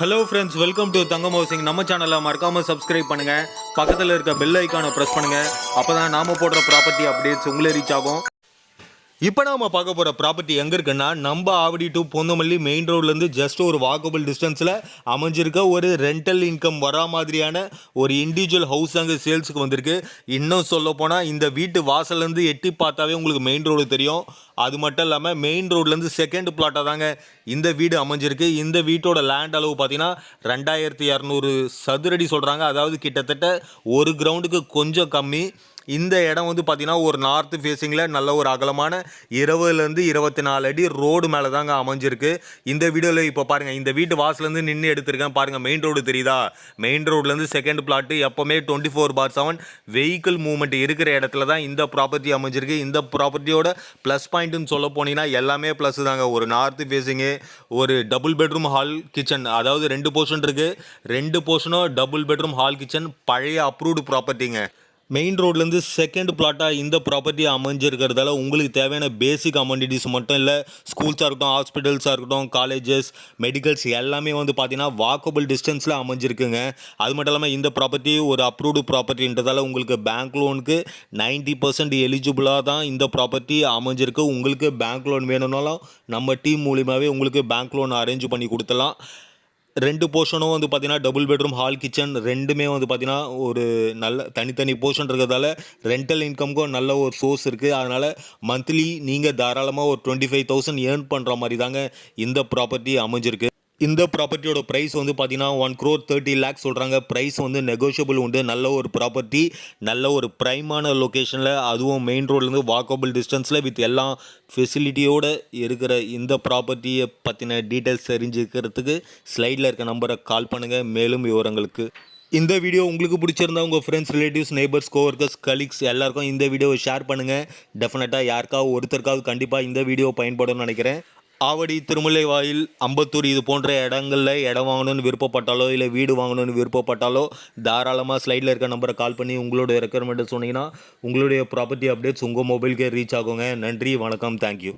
Hello friends, welcome to Thangam housing. நம்ம சேனலை மறக்காமல் சப்ஸ்கிரைப் பண்ணுங்கள். பக்கத்தில் இருக்க பெல் ஐக்கானை ப்ரெஸ் பண்ணுங்கள். அப்போ தான் நாம் போடுற ப்ராப்பர்ட்டி அப்டேட்ஸ் உங்களே ரீச் ஆகும். இப்போ நாம் பார்க்க போகிற ப்ராப்பர்ட்டி எங்கே இருக்குன்னா, நம்ம ஆவடி டு பொந்தமல்லி மெயின் ரோட்லேருந்து ஜஸ்ட் ஒரு வாக்கபிள் டிஸ்டன்ஸில் அமைஞ்சிருக்க ஒரு ரெண்டல் இன்கம் வரா மாதிரியான ஒரு இண்டிவிஜுவல் ஹவுஸ் அங்கே சேல்ஸுக்கு வந்திருக்கு. இன்னும் சொல்ல போனால் இந்த வீட்டு வாசல்லேருந்து எட்டி பார்த்தாவே உங்களுக்கு மெயின் ரோடு தெரியும். அது மட்டும் இல்லாமல் மெயின் ரோட்லேருந்து செகண்ட் பிளாட்டாக தாங்க இந்த வீடு அமைஞ்சிருக்கு. இந்த வீட்டோட லேண்ட் அளவு பார்த்தீங்கன்னா 2200 சதுரடி சொல்கிறாங்க. அதாவது கிட்டத்தட்ட ஒரு கிரவுண்டுக்கு கொஞ்சம் கம்மி. இந்த இடம் வந்து பார்த்தீங்கன்னா ஒரு நார்த் ஃபேஸிங்கில் நல்ல ஒரு அகலமான 20லேருந்து 24 அடி ரோடு மேலே தாங்க அமைஞ்சிருக்கு. இந்த வீடியோவில் இப்போ பாருங்கள், இந்த வீட்டு வாசலேருந்து நின்று எடுத்திருக்கேன் பாருங்கள். மெயின் ரோடு தெரியுதா? மெயின் ரோட்லேருந்து செகண்ட் பிளாட்டு எப்போவுமே 24/7 வெஹிக்கிள் மூவ்மெண்ட் இருக்கிற இடத்துல தான் இந்த ப்ராப்பர்ட்டி அமைஞ்சிருக்கு. இந்த ப்ராப்பர்ட்டியோட ப்ளஸ் பாயிண்ட்டுன்னு சொல்ல போனீங்கன்னா எல்லாமே ப்ளஸ் தாங்க. ஒரு நார்த் ஃபேஸிங்கு, ஒரு டபுள் பெட்ரூம் ஹால் கிச்சன், அதாவது 2 போர்ஷன் இருக்குது. 2 போர்ஷனும் டபுள் பெட்ரூம் ஹால் கிச்சன், பழைய அப்ரூவ்டு ப்ராப்பர்ட்டிங்க. மெயின் ரோட்லேருந்து செகண்ட் பிளாட்டாக இந்த ப்ராப்பர்ட்டி அமைஞ்சிருக்கிறதால உங்களுக்கு தேவையான பேசிக் அமெனிட்டிஸ் மட்டும் இல்லை, ஸ்கூல்ஸாக இருக்கட்டும், ஹாஸ்பிட்டல்ஸாக இருக்கட்டும், காலேஜஸ், மெடிக்கல்ஸ் எல்லாமே வந்து பார்த்தீங்கன்னா வாக்கபிள் டிஸ்டன்ஸில் அமைஞ்சிருக்குங்க. அது மட்டும் இல்லாமல் இந்த ப்ராப்பர்ட்டி ஒரு அப்ரூவ்டு ப்ராப்பர்ட்டின்றதால உங்களுக்கு பேங்க் லோனுக்கு 90% எலிஜிபிளாக தான் இந்த ப்ராப்பர்ட்டி அமைஞ்சிருக்கு. உங்களுக்கு பேங்க் லோன் வேணும்னாலும் நம்ம டீம் மூலியமாகவே உங்களுக்கு பேங்க் லோன் அரேஞ்ச் பண்ணி கொடுத்துலாம். 2 போர்ஷனும் வந்து பார்த்தீங்கன்னா டபுள் பெட்ரூம் ஹால் கிச்சன் ரெண்டுமே வந்து பார்த்தீங்கன்னா ஒரு நல்ல தனித்தனி போர்ஷன் இருக்கிறதால ரெண்டல் இன்கம்க்கும் நல்ல ஒரு சோர்ஸ் இருக்குது. அதனால் மந்த்லி நீங்கள் தாராளமாக ஒரு 25,000 ஏர்ன் பண்ணுற மாதிரி தாங்க இந்த ப்ராப்பர்ட்டி அமைஞ்சிருக்கு. இந்த ப்ராப்பர்ட்டியோட ப்ரைஸ் வந்து பார்த்தீங்கன்னா 1,30,00,000 சொல்கிறாங்க. ப்ரைஸ் வந்து நெகோஷியபிள் உண்டு. நல்ல ஒரு ப்ராப்பர்ட்டி, நல்ல ஒரு ப்ரைமான லொக்கேஷனில், அதுவும் மெயின் ரோட்லேருந்து வாக்கபிள் டிஸ்டன்ஸில் வித் எல்லா ஃபெசிலிட்டியோடு இருக்கிற இந்த ப்ராப்பர்ட்டியை பற்றின டீட்டெயில்ஸ் தெரிஞ்சுக்கிறதுக்கு ஸ்லைடில் இருக்க நம்பரை கால் பண்ணுங்கள். மேலும் விவரங்களுக்கு இந்த வீடியோ உங்களுக்கு பிடிச்சிருந்தா உங்கள் friends, relatives, neighbours, co-workers, colleagues எல்லாருக்கும் இந்த வீடியோவை ஷேர் பண்ணுங்கள். டெஃபினட்டாக யாருக்காவது ஒருத்தருக்காவது கண்டிப்பாக இந்த வீடியோ பயன்படும்னு நினைக்கிறேன். ஆவடி, திருமலைவாயில், அம்பத்தூர் இது போன்ற இடங்களில் இடம் வாங்கணும்னு விருப்பப்பட்டாலோ இல்லை வீடு வாங்கணும்னு விருப்பப்பட்டாலோ தாராளமாக ஸ்லைடில் இருக்க நம்பரை கால் பண்ணி உங்களுடைய ரெக்குயர்மெண்ட்டை சொன்னீங்கன்னா உங்களுடைய ப்ராப்பர்ட்டி அப்டேட்ஸ் உங்கள் மொபைலுக்கே ரீச் ஆகுங்க. நன்றி, வணக்கம், தேங்க்யூ.